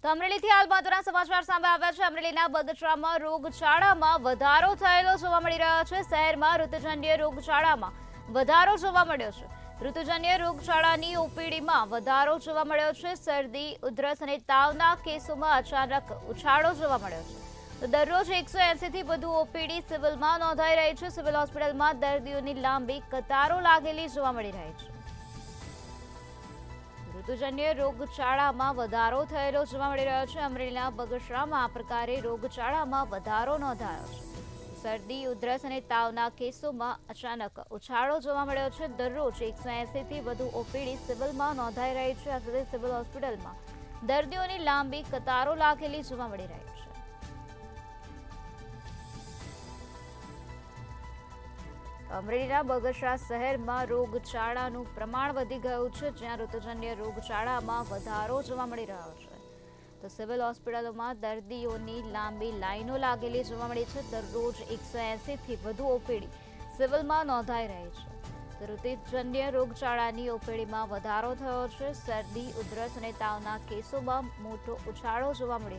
તો અમરેલીથી હાલ મહત્વના સમાચાર સામે આવ્યા છે। અમરેલીના બગસરામાં રોગચાળામાં વધારો થયેલો જોવા મળી રહ્યો છે। શહેરમાં ઋતુજન્ય રોગચાળામાં વધારો જોવા મળ્યો છે। ઋતુજન્ય રોગચાળાની ઓપીડીમાં વધારો જોવા મળ્યો છે। શરદી, ઉધરસ અને તાવના કેસોમાં અચાનક ઉછાળો જોવા મળ્યો છે। તો દરરોજ 180 થી વધુ ઓપીડી સિવિલમાં નોંધાઈ રહી છે। સિવિલ હોસ્પિટલમાં દર્દીઓની લાંબી કતારો લાગેલી જોવા મળી રહી છે। ઋતુજન્ય રોગચાળામાં વધારો થયેલો જોવા મળી રહ્યો છે। અમરેલીના બગસરામાં આ પ્રકારે રોગચાળામાં વધારો નોંધાયો છે। શરદી, ઉધરસ અને તાવના કેસોમાં અચાનક ઉછાળો જોવા મળ્યો છે। દરરોજ 180 થી વધુ ઓપીડી સિવિલમાં નોંધાઈ રહી છે। આ સાથે સિવિલ હોસ્પિટલમાં દર્દીઓની લાંબી કતારો લાગેલી જોવા મળી રહી છે। અમરેલીના બગસરા શહેરમાં રોગચાળાનું પ્રમાણ વધી ગયું છે, જ્યાં ઋતુજન્ય રોગચાળામાં વધારો જોવા મળી રહ્યો છે। તો સિવિલ હોસ્પિટલોમાં દર્દીઓની લાંબી લાઈનો લાગેલી જોવા મળી છે। દરરોજ 180 થી વધુ ઓપીડી સિવિલમાં નોંધાઈ રહી છે। ઋતુજન્ય રોગચાળાની ઓપીડીમાં વધારો થયો છે। શરદી, ઉધરસ અને તાવના કેસોમાં મોટો ઉછાળો જોવા મળી